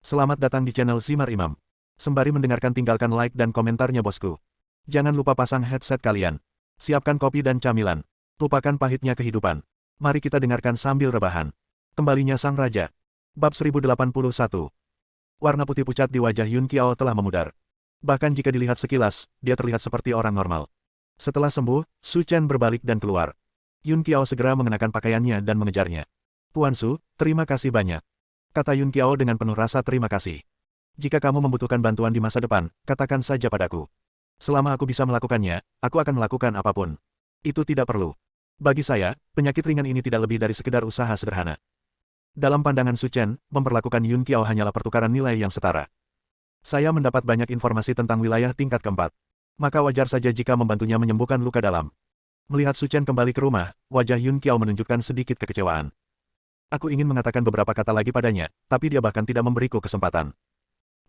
Selamat datang di channel Simar Imam. Sembari mendengarkan tinggalkan like dan komentarnya bosku. Jangan lupa pasang headset kalian. Siapkan kopi dan camilan. Lupakan pahitnya kehidupan. Mari kita dengarkan sambil rebahan. Kembalinya Sang Raja. Bab 1081. Warna putih pucat di wajah Yun Qiao telah memudar. Bahkan jika dilihat sekilas, dia terlihat seperti orang normal. Setelah sembuh, Su Chen berbalik dan keluar. Yun Qiao segera mengenakan pakaiannya dan mengejarnya. Tuan Su, terima kasih banyak. Kata Yun Qiao dengan penuh rasa terima kasih. Jika kamu membutuhkan bantuan di masa depan, katakan saja padaku. Selama aku bisa melakukannya, aku akan melakukan apapun. Itu tidak perlu. Bagi saya, penyakit ringan ini tidak lebih dari sekedar usaha sederhana. Dalam pandangan Su Chen, memperlakukan Yun Qiao hanyalah pertukaran nilai yang setara. Saya mendapat banyak informasi tentang wilayah tingkat keempat. Maka wajar saja jika membantunya menyembuhkan luka dalam. Melihat Su Chen kembali ke rumah, wajah Yun Qiao menunjukkan sedikit kekecewaan. Aku ingin mengatakan beberapa kata lagi padanya, tapi dia bahkan tidak memberiku kesempatan.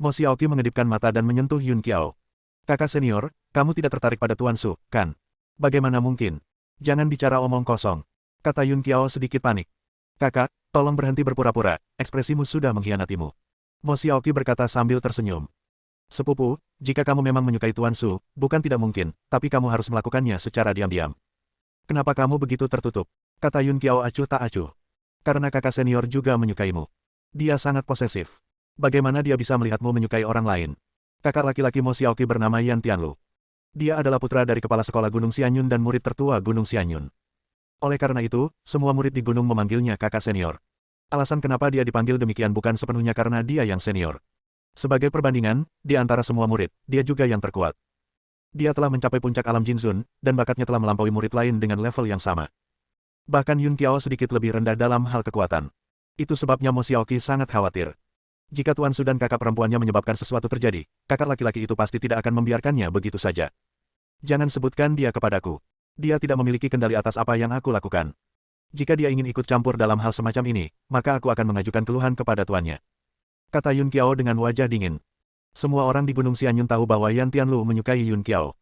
Mo Xiaoqi mengedipkan mata dan menyentuh Yun Qiao. Kakak senior, kamu tidak tertarik pada Tuan Su, kan? Bagaimana mungkin? Jangan bicara omong kosong. Kata Yun Qiao sedikit panik. Kakak, tolong berhenti berpura-pura, ekspresimu sudah mengkhianatimu. Mo Xiaoqi berkata sambil tersenyum. Sepupu, jika kamu memang menyukai Tuan Su, bukan tidak mungkin, tapi kamu harus melakukannya secara diam-diam. Kenapa kamu begitu tertutup? Kata Yun Qiao acuh tak acuh. Karena kakak senior juga menyukaimu. Dia sangat posesif. Bagaimana dia bisa melihatmu menyukai orang lain? Kakak laki-laki Mo Xiaoqi bernama Yan Tianlu. Dia adalah putra dari kepala sekolah Gunung Xianyun dan murid tertua Gunung Xianyun. Oleh karena itu, semua murid di gunung memanggilnya kakak senior. Alasan kenapa dia dipanggil demikian bukan sepenuhnya karena dia yang senior. Sebagai perbandingan, di antara semua murid, dia juga yang terkuat. Dia telah mencapai puncak alam Jinzun, dan bakatnya telah melampaui murid lain dengan level yang sama. Bahkan Yun Qiao sedikit lebih rendah dalam hal kekuatan. Itu sebabnya Mo Xiaoqi sangat khawatir. Jika Tuan Su dan kakak perempuannya menyebabkan sesuatu terjadi, kakak laki-laki itu pasti tidak akan membiarkannya begitu saja. Jangan sebutkan dia kepadaku. Dia tidak memiliki kendali atas apa yang aku lakukan. Jika dia ingin ikut campur dalam hal semacam ini, maka aku akan mengajukan keluhan kepada tuannya. Kata Yun Qiao dengan wajah dingin. Semua orang di Gunung Xianyun tahu bahwa Yan Tianlu menyukai Yun Qiao.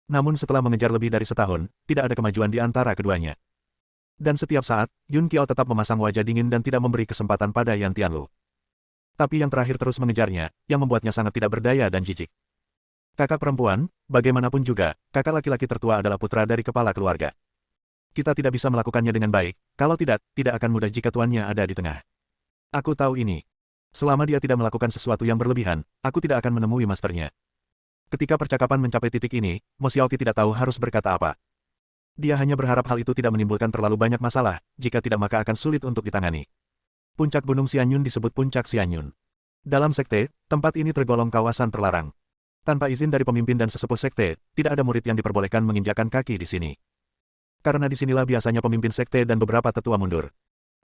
Namun setelah mengejar lebih dari setahun, tidak ada kemajuan di antara keduanya. Dan setiap saat, Yun Qiao tetap memasang wajah dingin dan tidak memberi kesempatan pada Yan Tianlu. Tapi yang terakhir terus mengejarnya, yang membuatnya sangat tidak berdaya dan jijik. Kakak perempuan, bagaimanapun juga, kakak laki-laki tertua adalah putra dari kepala keluarga. Kita tidak bisa melakukannya dengan baik, kalau tidak akan mudah jika tuannya ada di tengah. Aku tahu ini. Selama dia tidak melakukan sesuatu yang berlebihan, aku tidak akan menemui masternya. Ketika percakapan mencapai titik ini, Mo Xiaoqi tidak tahu harus berkata apa. Dia hanya berharap hal itu tidak menimbulkan terlalu banyak masalah, jika tidak maka akan sulit untuk ditangani. Puncak Gunung Xianyun disebut Puncak Xianyun. Dalam sekte, tempat ini tergolong kawasan terlarang. Tanpa izin dari pemimpin dan sesepuh sekte, tidak ada murid yang diperbolehkan menginjakan kaki di sini. Karena disinilah biasanya pemimpin sekte dan beberapa tetua mundur.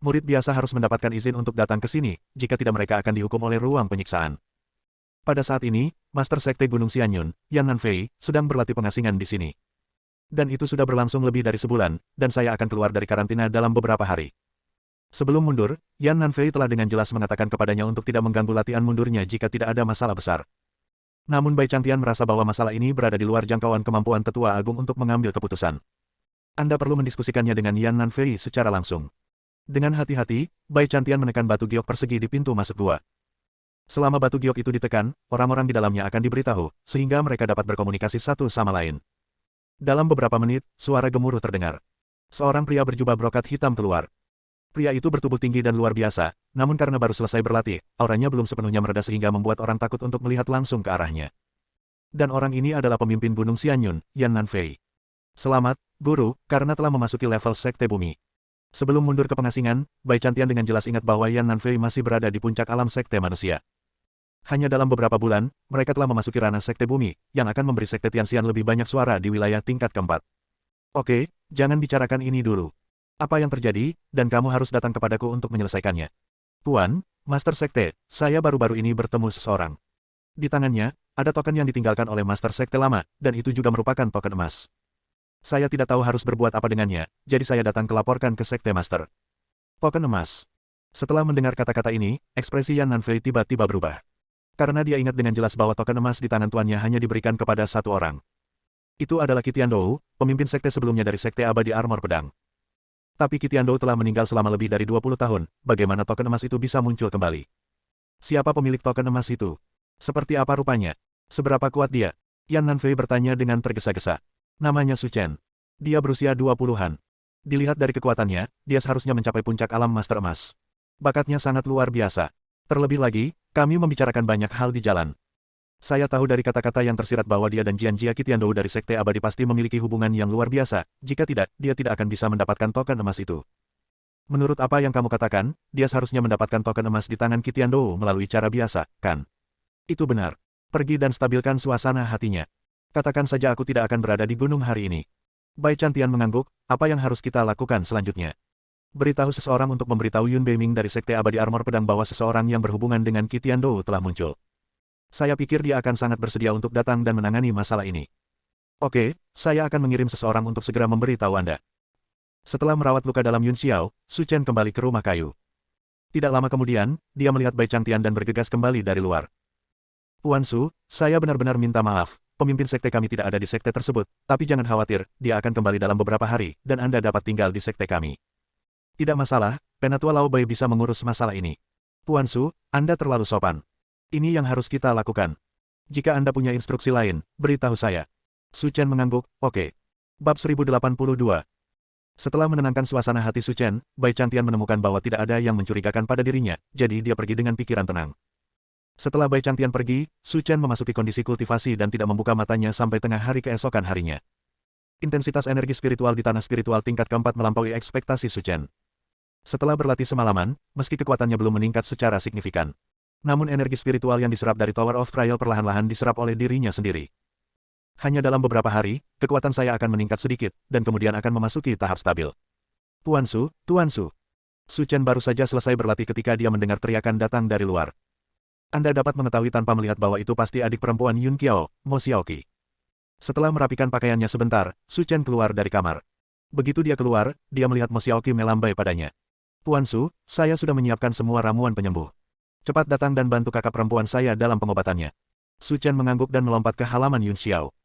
Murid biasa harus mendapatkan izin untuk datang ke sini, jika tidak mereka akan dihukum oleh ruang penyiksaan. Pada saat ini, Master Sekte Gunung Xianyun, Yan Nanfei, sedang berlatih pengasingan di sini. Dan itu sudah berlangsung lebih dari sebulan, dan saya akan keluar dari karantina dalam beberapa hari. Sebelum mundur, Yan Nanfei telah dengan jelas mengatakan kepadanya untuk tidak mengganggu latihan mundurnya jika tidak ada masalah besar. Namun Bai Changtian merasa bahwa masalah ini berada di luar jangkauan kemampuan tetua agung untuk mengambil keputusan. Anda perlu mendiskusikannya dengan Yan Nanfei secara langsung. Dengan hati-hati, Bai Changtian menekan batu giok persegi di pintu masuk gua. Selama batu giok itu ditekan, orang-orang di dalamnya akan diberitahu, sehingga mereka dapat berkomunikasi satu sama lain. Dalam beberapa menit, suara gemuruh terdengar. Seorang pria berjubah brokat hitam keluar. Pria itu bertubuh tinggi dan luar biasa, namun karena baru selesai berlatih, auranya belum sepenuhnya mereda sehingga membuat orang takut untuk melihat langsung ke arahnya. Dan orang ini adalah pemimpin Gunung Xianyun, Yan Nanfei. Selamat, Guru, karena telah memasuki level Sekte Bumi. Sebelum mundur ke pengasingan, Bai Changtian dengan jelas ingat bahwa Yan Nanfei masih berada di puncak alam Sekte Manusia. Hanya dalam beberapa bulan, mereka telah memasuki ranah Sekte Bumi, yang akan memberi Sekte Tianxian lebih banyak suara di wilayah tingkat keempat. Oke, jangan bicarakan ini dulu. Apa yang terjadi, dan kamu harus datang kepadaku untuk menyelesaikannya. Tuan, Master Sekte, saya baru-baru ini bertemu seseorang. Di tangannya, ada token yang ditinggalkan oleh Master Sekte lama, dan itu juga merupakan token emas. Saya tidak tahu harus berbuat apa dengannya, jadi saya datang kelaporkan ke Sekte Master. Token emas. Setelah mendengar kata-kata ini, ekspresi Yan Nanfei tiba-tiba berubah. Karena dia ingat dengan jelas bahwa token emas di tangan tuannya hanya diberikan kepada satu orang. Itu adalah Qitian Dou, pemimpin sekte sebelumnya dari Sekte Abadi Armor Pedang. Tapi Qitian Dou telah meninggal selama lebih dari 20 tahun, bagaimana token emas itu bisa muncul kembali? Siapa pemilik token emas itu? Seperti apa rupanya? Seberapa kuat dia? Yan Nanfei bertanya dengan tergesa-gesa. Namanya Su Chen. Dia berusia 20-an. Dilihat dari kekuatannya, dia seharusnya mencapai puncak alam Master Emas. Bakatnya sangat luar biasa. Terlebih lagi, kami membicarakan banyak hal di jalan. Saya tahu dari kata-kata yang tersirat bahwa dia dan Jian Jia Qitiandou dari Sekte Abadi pasti memiliki hubungan yang luar biasa, jika tidak, dia tidak akan bisa mendapatkan token emas itu. Menurut apa yang kamu katakan, dia seharusnya mendapatkan token emas di tangan Qitiandou melalui cara biasa, kan? Itu benar. Pergi dan stabilkan suasana hatinya. Katakan saja aku tidak akan berada di gunung hari ini. Bai Chantian mengangguk, apa yang harus kita lakukan selanjutnya? Beritahu seseorang untuk memberitahu Yun Beiming dari Sekte Abadi Armor Pedang bahwa seseorang yang berhubungan dengan Qitiandou telah muncul. Saya pikir dia akan sangat bersedia untuk datang dan menangani masalah ini. Oke, saya akan mengirim seseorang untuk segera memberitahu Anda. Setelah merawat luka dalam Yun Xiao, Su Chen kembali ke rumah kayu. Tidak lama kemudian, dia melihat Bai Changtian dan bergegas kembali dari luar. Puan Su, saya benar-benar minta maaf. Pemimpin sekte kami tidak ada di sekte tersebut, tapi jangan khawatir, dia akan kembali dalam beberapa hari, dan Anda dapat tinggal di sekte kami. Tidak masalah, Penatua Lao Bai bisa mengurus masalah ini. Puan Su, Anda terlalu sopan. Ini yang harus kita lakukan. Jika Anda punya instruksi lain, beritahu saya. Su Chen mengangguk, oke. Bab 1082. Setelah menenangkan suasana hati Su Chen, Bai Chantian menemukan bahwa tidak ada yang mencurigakan pada dirinya, jadi dia pergi dengan pikiran tenang. Setelah Bai Chantian pergi, Su Chen memasuki kondisi kultivasi dan tidak membuka matanya sampai tengah hari keesokan harinya. Intensitas energi spiritual di tanah spiritual tingkat keempat melampaui ekspektasi Su Chen. Setelah berlatih semalaman, meski kekuatannya belum meningkat secara signifikan, namun energi spiritual yang diserap dari Tower of Trial perlahan-lahan diserap oleh dirinya sendiri. Hanya dalam beberapa hari, kekuatan saya akan meningkat sedikit, dan kemudian akan memasuki tahap stabil. Tuan Su, Tuan Su. Su Chen baru saja selesai berlatih ketika dia mendengar teriakan datang dari luar. Anda dapat mengetahui tanpa melihat bahwa itu pasti adik perempuan Yun Qiao, Mo Xiaoqi. Setelah merapikan pakaiannya sebentar, Su Chen keluar dari kamar. Begitu dia keluar, dia melihat Mo Xiaoqi melambai padanya. Tuan Su, saya sudah menyiapkan semua ramuan penyembuh. Cepat datang dan bantu kakak perempuan saya dalam pengobatannya. Su Chen mengangguk dan melompat ke halaman Yun Xiao.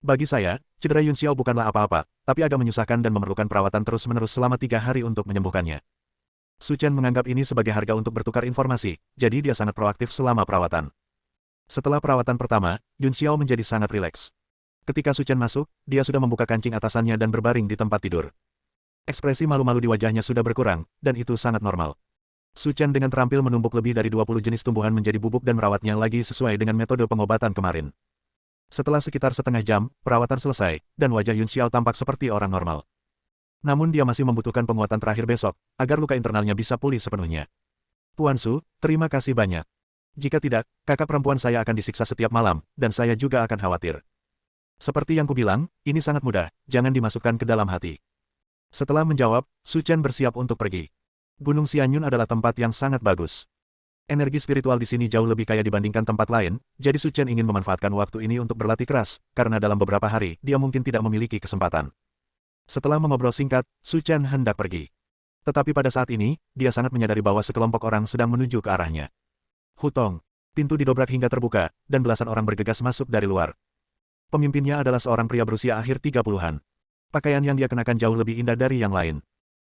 Bagi saya, cedera Yun Xiao bukanlah apa-apa, tapi agak menyusahkan dan memerlukan perawatan terus-menerus selama 3 hari untuk menyembuhkannya. Su Chen menganggap ini sebagai harga untuk bertukar informasi, jadi dia sangat proaktif selama perawatan. Setelah perawatan pertama, Yun Xiao menjadi sangat rileks. Ketika Su Chen masuk, dia sudah membuka kancing atasannya dan berbaring di tempat tidur. Ekspresi malu-malu di wajahnya sudah berkurang, dan itu sangat normal. Su Chen dengan terampil menumbuk lebih dari 20 jenis tumbuhan menjadi bubuk dan merawatnya lagi sesuai dengan metode pengobatan kemarin. Setelah sekitar setengah jam, perawatan selesai, dan wajah Yun Xiao tampak seperti orang normal. Namun dia masih membutuhkan penguatan terakhir besok, agar luka internalnya bisa pulih sepenuhnya. Tuan Su, terima kasih banyak. Jika tidak, kakak perempuan saya akan disiksa setiap malam, dan saya juga akan khawatir. Seperti yang kubilang, ini sangat mudah, jangan dimasukkan ke dalam hati. Setelah menjawab, Su Chen bersiap untuk pergi. Gunung Xianyun adalah tempat yang sangat bagus. Energi spiritual di sini jauh lebih kaya dibandingkan tempat lain, jadi Su Chen ingin memanfaatkan waktu ini untuk berlatih keras, karena dalam beberapa hari, dia mungkin tidak memiliki kesempatan. Setelah mengobrol singkat, Su Chen hendak pergi. Tetapi pada saat ini, dia sangat menyadari bahwa sekelompok orang sedang menuju ke arahnya. Hutong. Pintu didobrak hingga terbuka, dan belasan orang bergegas masuk dari luar. Pemimpinnya adalah seorang pria berusia akhir 30-an. Pakaian yang dia kenakan jauh lebih indah dari yang lain.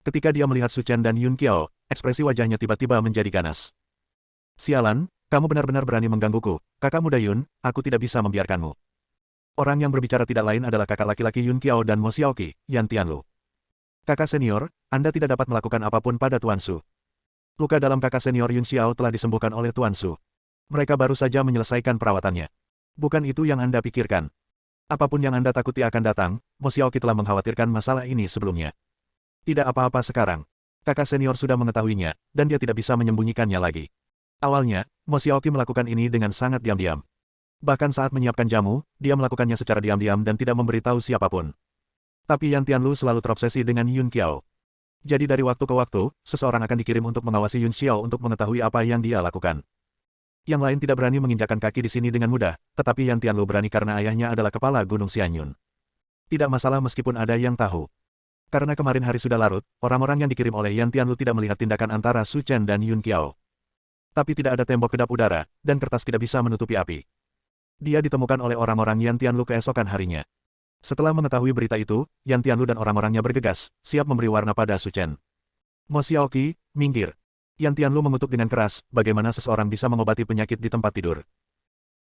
Ketika dia melihat Su Chen dan Yun Qiao, ekspresi wajahnya tiba-tiba menjadi ganas. Sialan, kamu benar-benar berani menggangguku, kakak muda Yun, aku tidak bisa membiarkanmu. Orang yang berbicara tidak lain adalah kakak laki-laki Yun Qiao dan Mo Xiaoqi, Yan Tianlu. Kakak senior, Anda tidak dapat melakukan apapun pada Tuan Su. Luka dalam kakak senior Yun Xiao telah disembuhkan oleh Tuan Su. Mereka baru saja menyelesaikan perawatannya. Bukan itu yang Anda pikirkan. Apapun yang Anda takuti akan datang, Mo Xiaoqi telah mengkhawatirkan masalah ini sebelumnya. Tidak apa-apa sekarang. Kakak senior sudah mengetahuinya, dan dia tidak bisa menyembunyikannya lagi. Awalnya, Mo Xiaoqi melakukan ini dengan sangat diam-diam. Bahkan saat menyiapkan jamu, dia melakukannya secara diam-diam dan tidak memberitahu siapapun. Tapi Yan Tianlu selalu terobsesi dengan Yun Qiao. Jadi dari waktu ke waktu, seseorang akan dikirim untuk mengawasi Yun Xiao untuk mengetahui apa yang dia lakukan. Yang lain tidak berani menginjakkan kaki di sini dengan mudah, tetapi Yan Tianlu berani karena ayahnya adalah kepala Gunung Xianyun. Tidak masalah meskipun ada yang tahu. Karena kemarin hari sudah larut, orang-orang yang dikirim oleh Yan Tianlu tidak melihat tindakan antara Su Chen dan Yun Qiao. Tapi tidak ada tembok kedap udara, dan kertas tidak bisa menutupi api. Dia ditemukan oleh orang-orang Yan Tianlu keesokan harinya. Setelah mengetahui berita itu, Yan Tianlu dan orang-orangnya bergegas, siap memberi warna pada Su Chen. Mo Xiaoqi, minggir. Yan Tianlu mengutuk dengan keras, bagaimana seseorang bisa mengobati penyakit di tempat tidur.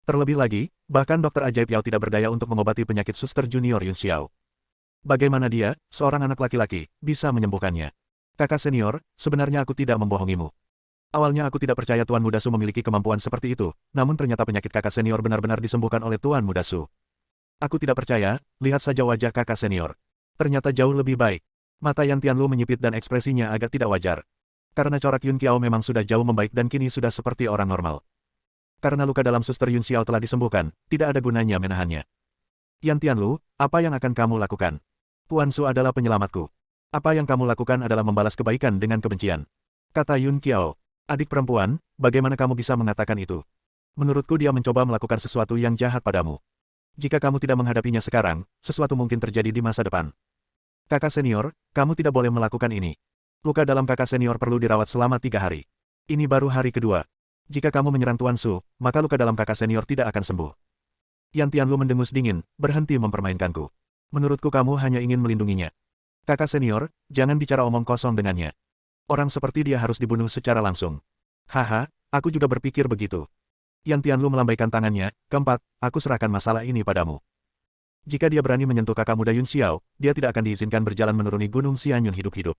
Terlebih lagi, bahkan dokter ajaib Yao tidak berdaya untuk mengobati penyakit suster junior Yun Xiao. Bagaimana dia, seorang anak laki-laki, bisa menyembuhkannya? Kakak senior, sebenarnya aku tidak membohongimu. Awalnya aku tidak percaya Tuan Muda Su memiliki kemampuan seperti itu, namun ternyata penyakit kakak senior benar-benar disembuhkan oleh Tuan Muda Su. Aku tidak percaya, lihat saja wajah kakak senior. Ternyata jauh lebih baik. Mata Yan Tianlu menyipit dan ekspresinya agak tidak wajar. Karena corak Yun Qiao memang sudah jauh membaik dan kini sudah seperti orang normal. Karena luka dalam suster Yun Xiao telah disembuhkan, tidak ada gunanya menahannya. Yan Tianlu, apa yang akan kamu lakukan? Tuan Su adalah penyelamatku. Apa yang kamu lakukan adalah membalas kebaikan dengan kebencian. Kata Yun Qiao. Adik perempuan, bagaimana kamu bisa mengatakan itu? Menurutku dia mencoba melakukan sesuatu yang jahat padamu. Jika kamu tidak menghadapinya sekarang, sesuatu mungkin terjadi di masa depan. Kakak senior, kamu tidak boleh melakukan ini. Luka dalam kakak senior perlu dirawat selama 3 hari. Ini baru hari kedua. Jika kamu menyerang Tuan Su, maka luka dalam kakak senior tidak akan sembuh. Yan Tianlu mendengus dingin, berhenti mempermainkanku. Menurutku kamu hanya ingin melindunginya. Kakak senior, jangan bicara omong kosong dengannya. Orang seperti dia harus dibunuh secara langsung. Haha, aku juga berpikir begitu. Yan Tianlu melambaikan tangannya, keempat, aku serahkan masalah ini padamu. Jika dia berani menyentuh kakak muda Yun Xiao, dia tidak akan diizinkan berjalan menuruni Gunung Xianyun hidup-hidup.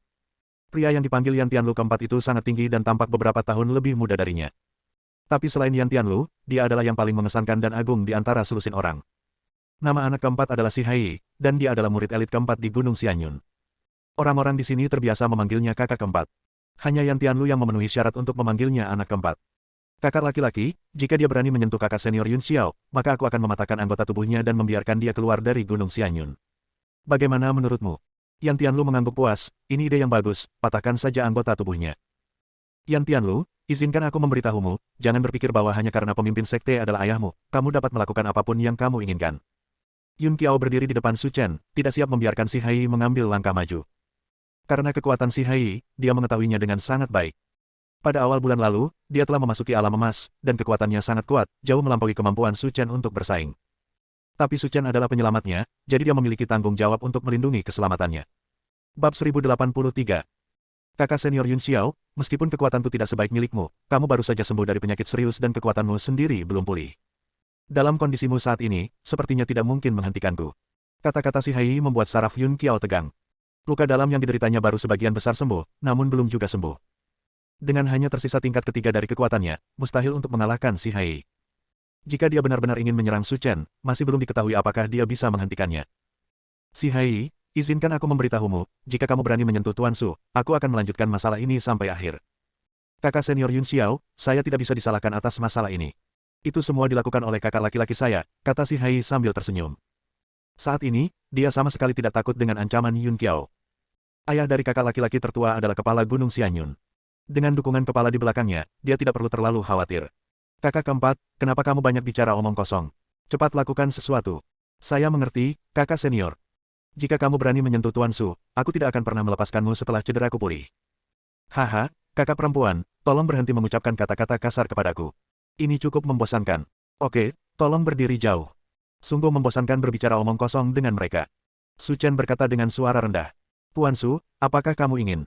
Pria yang dipanggil Yan Tianlu keempat itu sangat tinggi dan tampak beberapa tahun lebih muda darinya. Tapi selain Yan Tianlu, dia adalah yang paling mengesankan dan agung di antara selusin orang. Nama anak keempat adalah Si Hai, dan dia adalah murid elit keempat di Gunung Xianyun. Orang-orang di sini terbiasa memanggilnya kakak keempat. Hanya Yan Tianlu yang memenuhi syarat untuk memanggilnya anak keempat. Kakak laki-laki, jika dia berani menyentuh kakak senior Yun Xiao, maka aku akan mematahkan anggota tubuhnya dan membiarkan dia keluar dari Gunung Xianyun. Bagaimana menurutmu? Yan Tianlu mengangguk puas, ini ide yang bagus, patahkan saja anggota tubuhnya. Yan Tianlu, izinkan aku memberitahumu, jangan berpikir bahwa hanya karena pemimpin sekte adalah ayahmu, kamu dapat melakukan apapun yang kamu inginkan. Yun Qiao berdiri di depan Su Chen, tidak siap membiarkan Si Hai mengambil langkah maju. Karena kekuatan Si Hai, dia mengetahuinya dengan sangat baik. Pada awal bulan lalu, dia telah memasuki alam emas, dan kekuatannya sangat kuat, jauh melampaui kemampuan Su Chen untuk bersaing. Tapi Su Chen adalah penyelamatnya, jadi dia memiliki tanggung jawab untuk melindungi keselamatannya. Bab 1083. Kakak senior Yun Xiao, meskipun kekuatanku tidak sebaik milikmu, kamu baru saja sembuh dari penyakit serius dan kekuatanmu sendiri belum pulih. Dalam kondisimu saat ini, sepertinya tidak mungkin menghentikanku. Kata-kata Si Hai membuat saraf Yun Qiao tegang. Luka dalam yang dideritanya baru sebagian besar sembuh, namun belum juga sembuh. Dengan hanya tersisa tingkat ketiga dari kekuatannya, mustahil untuk mengalahkan Si Hai. Jika dia benar-benar ingin menyerang Su Chen, masih belum diketahui apakah dia bisa menghentikannya. Si Hai, izinkan aku memberitahumu, jika kamu berani menyentuh Tuan Su, aku akan melanjutkan masalah ini sampai akhir. Kakak senior Yun Xiao, saya tidak bisa disalahkan atas masalah ini. Itu semua dilakukan oleh kakak laki-laki saya, kata Si Hai sambil tersenyum. Saat ini, dia sama sekali tidak takut dengan ancaman Yun Qiao. Ayah dari kakak laki-laki tertua adalah kepala Gunung Xianyun. Dengan dukungan kepala di belakangnya, dia tidak perlu terlalu khawatir. Kakak keempat, kenapa kamu banyak bicara omong kosong? Cepat lakukan sesuatu. Saya mengerti, kakak senior. Jika kamu berani menyentuh Tuan Su, aku tidak akan pernah melepaskanmu setelah cederaku pulih. Haha, kakak perempuan, tolong berhenti mengucapkan kata-kata kasar kepadaku. Ini cukup membosankan. Oke, tolong berdiri jauh. Sungguh membosankan berbicara omong kosong dengan mereka. Su Chen berkata dengan suara rendah. Tuan Su, apakah kamu ingin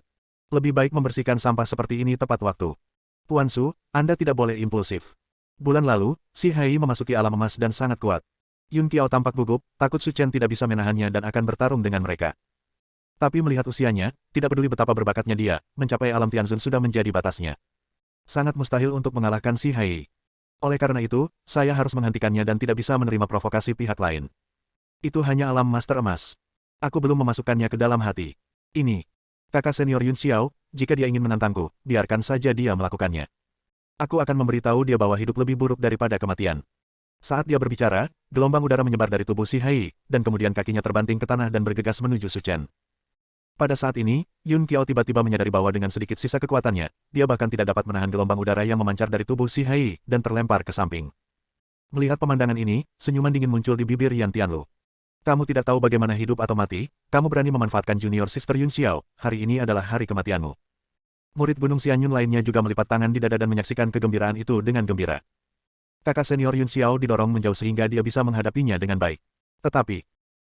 lebih baik membersihkan sampah seperti ini tepat waktu? Tuan Su, Anda tidak boleh impulsif. Bulan lalu, Si Hai memasuki alam emas dan sangat kuat. Yun Qiao tampak gugup, takut Su Chen tidak bisa menahannya dan akan bertarung dengan mereka. Tapi melihat usianya, tidak peduli betapa berbakatnya dia, mencapai alam Tianzun sudah menjadi batasnya. Sangat mustahil untuk mengalahkan Si Hai. Oleh karena itu, saya harus menghentikannya dan tidak bisa menerima provokasi pihak lain. Itu hanya alam master emas. Aku belum memasukkannya ke dalam hati. Ini. Kakak senior Yun Xiao, jika dia ingin menantangku, biarkan saja dia melakukannya. Aku akan memberitahu dia bahwa hidup lebih buruk daripada kematian. Saat dia berbicara, gelombang udara menyebar dari tubuh Si Hai, dan kemudian kakinya terbanting ke tanah dan bergegas menuju Su Chen. Pada saat ini, Yun Qiao tiba-tiba menyadari bahwa dengan sedikit sisa kekuatannya, dia bahkan tidak dapat menahan gelombang udara yang memancar dari tubuh Si Hai, dan terlempar ke samping. Melihat pemandangan ini, senyuman dingin muncul di bibir Yan Tianlu. Kamu tidak tahu bagaimana hidup atau mati, kamu berani memanfaatkan junior sister Yun Xiao, hari ini adalah hari kematianmu. Murid Gunung Xianyun lainnya juga melipat tangan di dada dan menyaksikan kegembiraan itu dengan gembira. Kakak senior Yun Xiao didorong menjauh sehingga dia bisa menghadapinya dengan baik. Tetapi,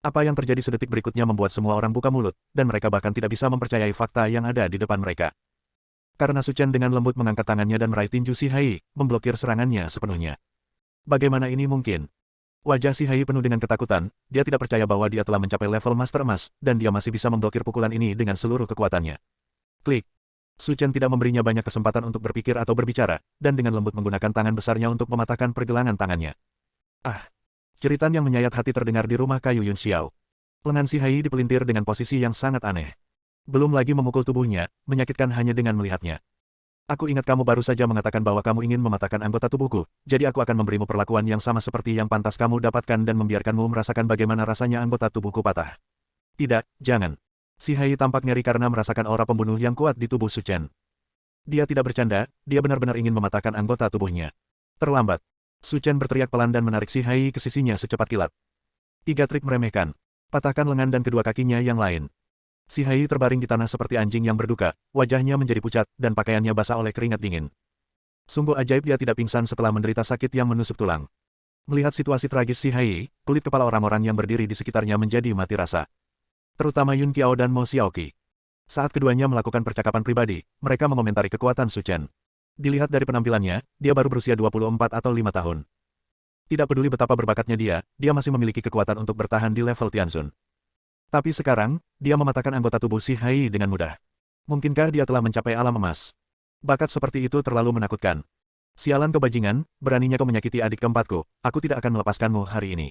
apa yang terjadi sedetik berikutnya membuat semua orang buka mulut, dan mereka bahkan tidak bisa mempercayai fakta yang ada di depan mereka. Karena Su Chen dengan lembut mengangkat tangannya dan meraih tinju Si Hai, memblokir serangannya sepenuhnya. Bagaimana ini mungkin? Wajah Si Hai penuh dengan ketakutan, dia tidak percaya bahwa dia telah mencapai level Master Emas, dan dia masih bisa memblokir pukulan ini dengan seluruh kekuatannya. Klik. Su Chen tidak memberinya banyak kesempatan untuk berpikir atau berbicara, dan dengan lembut menggunakan tangan besarnya untuk mematahkan pergelangan tangannya. Ah! Jeritan yang menyayat hati terdengar di rumah kayu Yun Xiao. Lengan Si Hai dipelintir dengan posisi yang sangat aneh. Belum lagi memukul tubuhnya, menyakitkan hanya dengan melihatnya. Aku ingat kamu baru saja mengatakan bahwa kamu ingin mematahkan anggota tubuhku, jadi aku akan memberimu perlakuan yang sama seperti yang pantas kamu dapatkan dan membiarkanmu merasakan bagaimana rasanya anggota tubuhku patah. Tidak, jangan. Si Hai tampak nyeri karena merasakan aura pembunuh yang kuat di tubuh Su Chen. Dia tidak bercanda, dia benar-benar ingin mematahkan anggota tubuhnya. Terlambat. Su Chen berteriak pelan dan menarik Si Hai ke sisinya secepat kilat. 3 trik meremehkan. Patahkan lengan dan kedua kakinya yang lain. Si Hai terbaring di tanah seperti anjing yang berduka, wajahnya menjadi pucat, dan pakaiannya basah oleh keringat dingin. Sungguh ajaib dia tidak pingsan setelah menderita sakit yang menusuk tulang. Melihat situasi tragis Si Hai, kulit kepala orang-orang yang berdiri di sekitarnya menjadi mati rasa. Terutama Yun Qiao dan Mo Xiaoqi. Saat keduanya melakukan percakapan pribadi, mereka mengomentari kekuatan Su Chen. Dilihat dari penampilannya, dia baru berusia 24 atau 5 tahun. Tidak peduli betapa berbakatnya dia masih memiliki kekuatan untuk bertahan di level Tianzun. Tapi sekarang, dia mematahkan anggota tubuh Si Hai dengan mudah. Mungkinkah dia telah mencapai alam emas? Bakat seperti itu terlalu menakutkan. Sialan kebajingan, beraninya kau menyakiti adik keempatku, aku tidak akan melepaskanmu hari ini.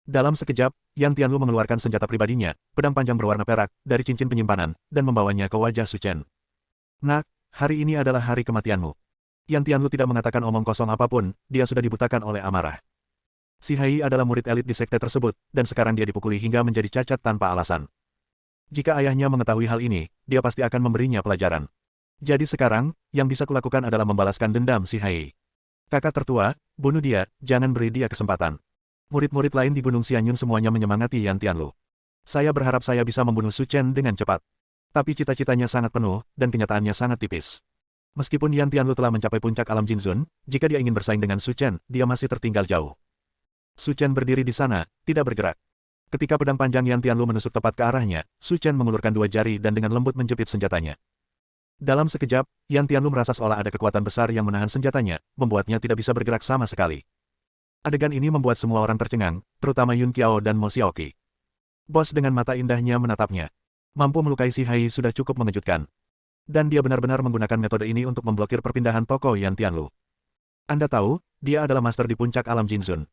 Dalam sekejap, Yan Tianlu mengeluarkan senjata pribadinya, pedang panjang berwarna perak, dari cincin penyimpanan, dan membawanya ke wajah Su Chen. Nak, hari ini adalah hari kematianmu. Yan Tianlu tidak mengatakan omong kosong apapun, dia sudah dibutakan oleh amarah. Si Hai adalah murid elit di sekte tersebut, dan sekarang dia dipukuli hingga menjadi cacat tanpa alasan. Jika ayahnya mengetahui hal ini, dia pasti akan memberinya pelajaran. Jadi sekarang, yang bisa kulakukan adalah membalaskan dendam Si Hai. Kakak tertua, bunuh dia, jangan beri dia kesempatan. Murid-murid lain di Gunung Xianyun semuanya menyemangati Yan Tianlu. Saya berharap saya bisa membunuh Su Chen dengan cepat. Tapi cita-citanya sangat penuh, dan kenyataannya sangat tipis. Meskipun Yan Tianlu telah mencapai puncak alam Jinzun, jika dia ingin bersaing dengan Su Chen, dia masih tertinggal jauh. Su Chen berdiri di sana, tidak bergerak. Ketika pedang panjang Yan Tianlu menusuk tepat ke arahnya, Su Chen mengulurkan 2 jari dan dengan lembut menjepit senjatanya. Dalam sekejap, Yan Tianlu merasa seolah ada kekuatan besar yang menahan senjatanya, membuatnya tidak bisa bergerak sama sekali. Adegan ini membuat semua orang tercengang, terutama Yun Qiao dan Mo Xiaoqi. Bos dengan mata indahnya menatapnya. Mampu melukai Si Hai sudah cukup mengejutkan. Dan dia benar-benar menggunakan metode ini untuk memblokir perpindahan tokoh Yan Tianlu. Anda tahu, dia adalah master di puncak alam Jinzun.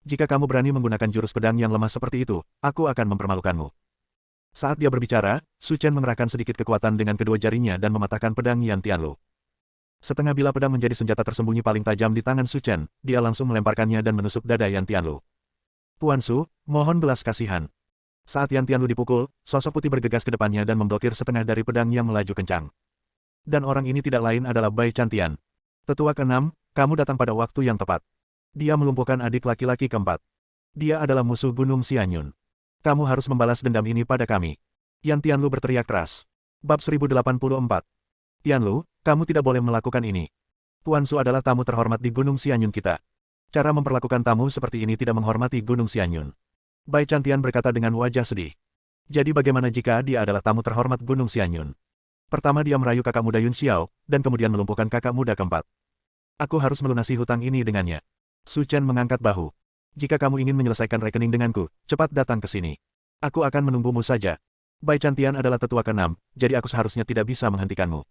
Jika kamu berani menggunakan jurus pedang yang lemah seperti itu, aku akan mempermalukanmu. Saat dia berbicara, Su Chen mengerahkan sedikit kekuatan dengan kedua jarinya dan mematahkan pedang Yan Tianlu. Setengah bila pedang menjadi senjata tersembunyi paling tajam di tangan Su Chen, dia langsung melemparkannya dan menusuk dada Yan Tianlu. Tuan Su, mohon belas kasihan. Saat Yan Tianlu dipukul, sosok putih bergegas ke depannya dan memblokir setengah dari pedang yang melaju kencang. Dan orang ini tidak lain adalah Bai Chantian. Tetua ke-6, kamu datang pada waktu yang tepat. Dia melumpuhkan adik laki-laki keempat. Dia adalah musuh Gunung Xianyun. Kamu harus membalas dendam ini pada kami. Yan Tianlu berteriak keras. Bab 1084. Tianlu, kamu tidak boleh melakukan ini. Tuan Su adalah tamu terhormat di Gunung Xianyun kita. Cara memperlakukan tamu seperti ini tidak menghormati Gunung Xianyun. Bai Chantian berkata dengan wajah sedih. Jadi bagaimana jika dia adalah tamu terhormat Gunung Xianyun? Pertama dia merayu kakak muda Yun Xiao, dan kemudian melumpuhkan kakak muda keempat. Aku harus melunasi hutang ini dengannya. Su Chen mengangkat bahu. Jika kamu ingin menyelesaikan rekening denganku, cepat datang ke sini. Aku akan menunggumu saja. Bai Chantian adalah tetua ke-6, jadi aku seharusnya tidak bisa menghentikanmu.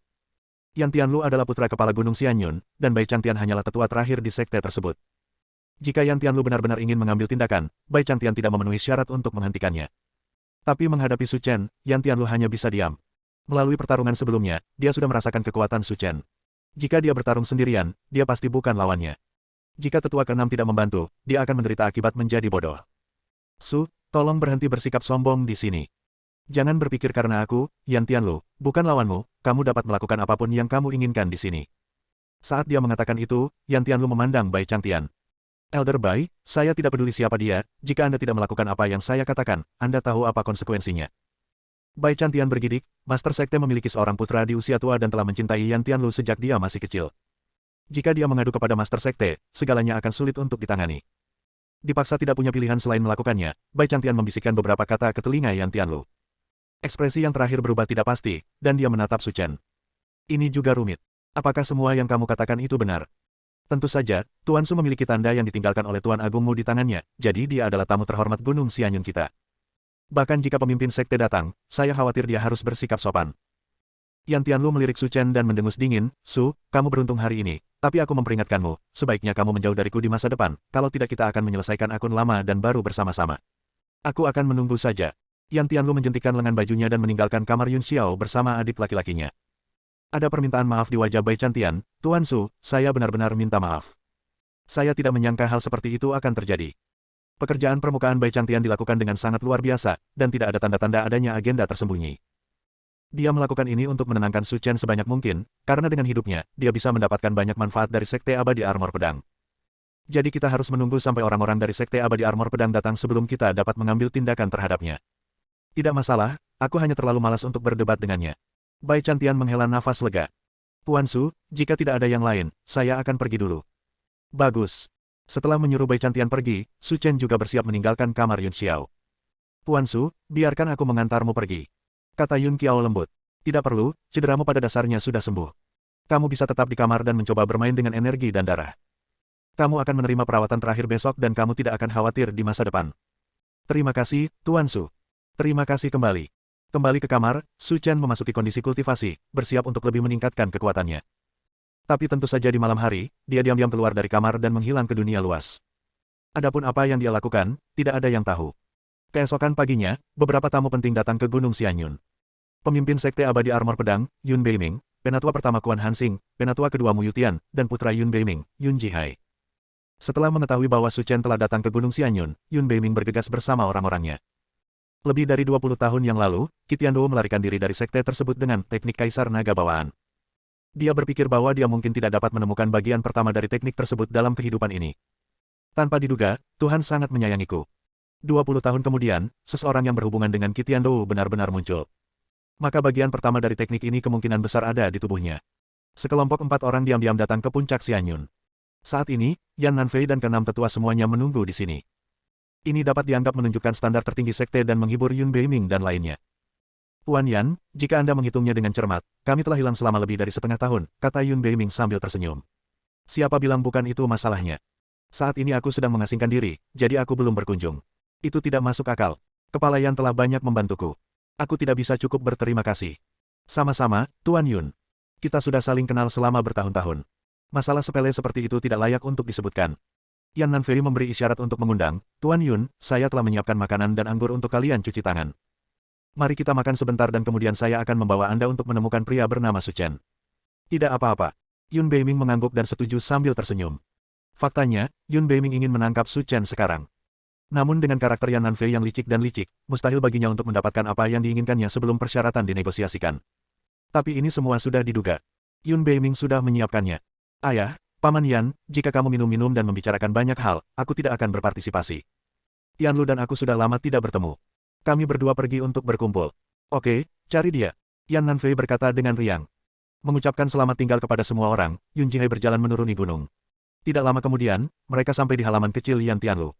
Yan Tianlu adalah putra kepala Gunung Xianyun, dan Bai Chantian hanyalah tetua terakhir di sekte tersebut. Jika Yan Tianlu benar-benar ingin mengambil tindakan, Bai Chantian tidak memenuhi syarat untuk menghentikannya. Tapi menghadapi Su Chen, Yan Tianlu hanya bisa diam. Melalui pertarungan sebelumnya, dia sudah merasakan kekuatan Su Chen. Jika dia bertarung sendirian, dia pasti bukan lawannya. Jika tetua ke-6 tidak membantu, dia akan menderita akibat menjadi bodoh. Su, tolong berhenti bersikap sombong di sini. Jangan berpikir karena aku, Yan Tianlu, bukan lawanmu, kamu dapat melakukan apapun yang kamu inginkan di sini. Saat dia mengatakan itu, Yan Tianlu memandang Bai Chantian. Elder Bai, saya tidak peduli siapa dia, jika Anda tidak melakukan apa yang saya katakan, Anda tahu apa konsekuensinya. Bai Chantian bergidik, Master Sekte memiliki seorang putra di usia tua dan telah mencintai Yan Tianlu sejak dia masih kecil. Jika dia mengadu kepada Master Sekte, segalanya akan sulit untuk ditangani. Dipaksa tidak punya pilihan selain melakukannya, Bai Chantian membisikkan beberapa kata ke telinga Yan Tianlu. Ekspresi yang terakhir berubah tidak pasti, dan dia menatap Su Chen. Ini juga rumit. Apakah semua yang kamu katakan itu benar? Tentu saja, Tuan Su memiliki tanda yang ditinggalkan oleh Tuan Agungmu di tangannya, jadi dia adalah tamu terhormat Gunung Xianyun kita. Bahkan jika pemimpin sekte datang, saya khawatir dia harus bersikap sopan. Yan Tianlu melirik Su Chen dan mendengus dingin, Su, kamu beruntung hari ini, tapi aku memperingatkanmu, sebaiknya kamu menjauh dariku di masa depan, kalau tidak kita akan menyelesaikan akun lama dan baru bersama-sama. Aku akan menunggu saja. Yan Tianlu menjentikkan lengan bajunya dan meninggalkan kamar Yun Xiao bersama adik laki-lakinya. Ada permintaan maaf di wajah Bai Chantian, Tuan Su, saya benar-benar minta maaf. Saya tidak menyangka hal seperti itu akan terjadi. Pekerjaan permukaan Bai Chantian dilakukan dengan sangat luar biasa, dan tidak ada tanda-tanda adanya agenda tersembunyi. Dia melakukan ini untuk menenangkan Su Chen sebanyak mungkin, karena dengan hidupnya, dia bisa mendapatkan banyak manfaat dari Sekte Abadi Armor Pedang. Jadi kita harus menunggu sampai orang-orang dari Sekte Abadi Armor Pedang datang sebelum kita dapat mengambil tindakan terhadapnya. Tidak masalah, aku hanya terlalu malas untuk berdebat dengannya. Bai Chantian menghela nafas lega. Tuan Su, jika tidak ada yang lain, saya akan pergi dulu. Bagus. Setelah menyuruh Bai Chantian pergi, Su Chen juga bersiap meninggalkan kamar Yun Xiao. Tuan Su, biarkan aku mengantarmu pergi. Kata Yun Qiao lembut. Tidak perlu, cederamu pada dasarnya sudah sembuh. Kamu bisa tetap di kamar dan mencoba bermain dengan energi dan darah. Kamu akan menerima perawatan terakhir besok dan kamu tidak akan khawatir di masa depan. Terima kasih, Tuan Su. Terima kasih kembali. Kembali ke kamar, Su Chen memasuki kondisi kultivasi, bersiap untuk lebih meningkatkan kekuatannya. Tapi tentu saja di malam hari, dia diam-diam keluar dari kamar dan menghilang ke dunia luas. Adapun apa yang dia lakukan, tidak ada yang tahu. Keesokan paginya, beberapa tamu penting datang ke Gunung Xianyun. Pemimpin Sekte Abadi Armor Pedang, Yun Beiming, Penatua pertama Kuan Hansing, Penatua kedua Mu Yutian, dan putra Yun Beiming, Yun Jihai. Setelah mengetahui bahwa Su Chen telah datang ke Gunung Xianyun, Yun Beiming bergegas bersama orang-orangnya. Lebih dari 20 tahun yang lalu, Qitiandou melarikan diri dari sekte tersebut dengan teknik Kaisar Naga Bawaan. Dia berpikir bahwa dia mungkin tidak dapat menemukan bagian pertama dari teknik tersebut dalam kehidupan ini. Tanpa diduga, Tuhan sangat menyayangiku. 20 tahun kemudian, seseorang yang berhubungan dengan Qitiandou benar-benar muncul. Maka bagian pertama dari teknik ini kemungkinan besar ada di tubuhnya. Sekelompok 4 orang diam-diam datang ke puncak Xianyun. Saat ini, Yan Nanfei dan keenam tetua semuanya menunggu di sini. Ini dapat dianggap menunjukkan standar tertinggi sekte dan menghibur Yun Beiming dan lainnya. Tuan Yan, jika Anda menghitungnya dengan cermat, kami telah hilang selama lebih dari setengah tahun, kata Yun Beiming sambil tersenyum. Siapa bilang bukan itu masalahnya? Saat ini aku sedang mengasingkan diri, jadi aku belum berkunjung. Itu tidak masuk akal. Kepala Yan telah banyak membantuku. Aku tidak bisa cukup berterima kasih. Sama-sama, Tuan Yun. Kita sudah saling kenal selama bertahun-tahun. Masalah sepele seperti itu tidak layak untuk disebutkan. Yan Nanfei memberi isyarat untuk mengundang, Tuan Yun, saya telah menyiapkan makanan dan anggur untuk kalian cuci tangan. Mari kita makan sebentar dan kemudian saya akan membawa Anda untuk menemukan pria bernama Su Chen. Tidak apa-apa. Yun Beiming mengangguk dan setuju sambil tersenyum. Faktanya, Yun Beiming ingin menangkap Su Chen sekarang. Namun dengan karakter Yan Nanfei yang licik dan licik, mustahil baginya untuk mendapatkan apa yang diinginkannya sebelum persyaratan dinegosiasikan. Tapi ini semua sudah diduga. Yun Beiming sudah menyiapkannya. Ayah, Paman Yan, jika kamu minum-minum dan membicarakan banyak hal, aku tidak akan berpartisipasi. Tianlu dan aku sudah lama tidak bertemu. Kami berdua pergi untuk berkumpul. Oke, cari dia. Yan Nanfei berkata dengan riang. Mengucapkan selamat tinggal kepada semua orang, Yun Jihai berjalan menuruni gunung. Tidak lama kemudian, mereka sampai di halaman kecil Yan Tianlu.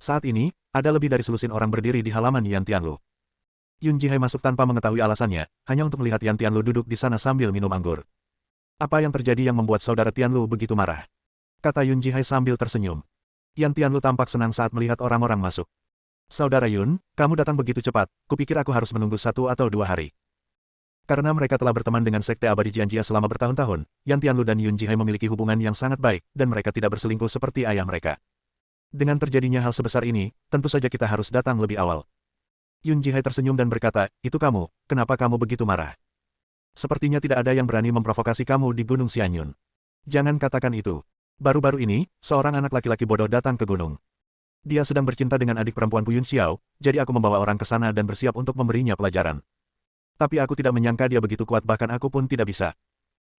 Saat ini, ada lebih dari selusin orang berdiri di halaman Yan Tianlu. Yun Jihai masuk tanpa mengetahui alasannya, hanya untuk melihat Yan Tianlu duduk di sana sambil minum anggur. Apa yang terjadi yang membuat saudara Tianlu begitu marah? Kata Yun Jihai sambil tersenyum. Yan Tianlu tampak senang saat melihat orang-orang masuk. Saudara Yun, kamu datang begitu cepat, kupikir aku harus menunggu 1 atau 2 hari. Karena mereka telah berteman dengan Sekte Abadi Jianjia selama bertahun-tahun, Yan Tianlu dan Yun Jihai memiliki hubungan yang sangat baik, dan mereka tidak berselingkuh seperti ayah mereka. Dengan terjadinya hal sebesar ini, tentu saja kita harus datang lebih awal. Yun Jihai tersenyum dan berkata, itu kamu, kenapa kamu begitu marah? Sepertinya tidak ada yang berani memprovokasi kamu di Gunung Xianyun. Jangan katakan itu. Baru-baru ini, seorang anak laki-laki bodoh datang ke gunung. Dia sedang bercinta dengan adik perempuan Pu Yun Xiao, jadi aku membawa orang ke sana dan bersiap untuk memberinya pelajaran. Tapi aku tidak menyangka dia begitu kuat bahkan aku pun tidak bisa.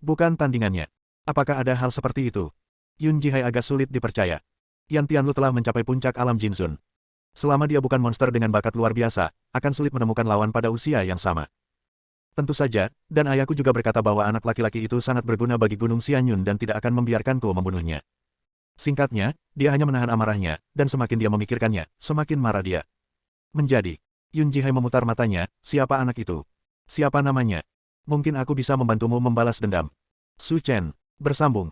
Bukan tandingannya. Apakah ada hal seperti itu? Yun Jihai agak sulit dipercaya. Yan Tianlu telah mencapai puncak alam Jinzun. Selama dia bukan monster dengan bakat luar biasa, akan sulit menemukan lawan pada usia yang sama. Tentu saja, dan ayahku juga berkata bahwa anak laki-laki itu sangat berguna bagi Gunung Xianyun dan tidak akan membiarkanku membunuhnya. Singkatnya, dia hanya menahan amarahnya, dan semakin dia memikirkannya, semakin marah dia. Menjadi. Yun Jihai memutar matanya, siapa anak itu? Siapa namanya? Mungkin aku bisa membantumu membalas dendam. Su Chen bersambung.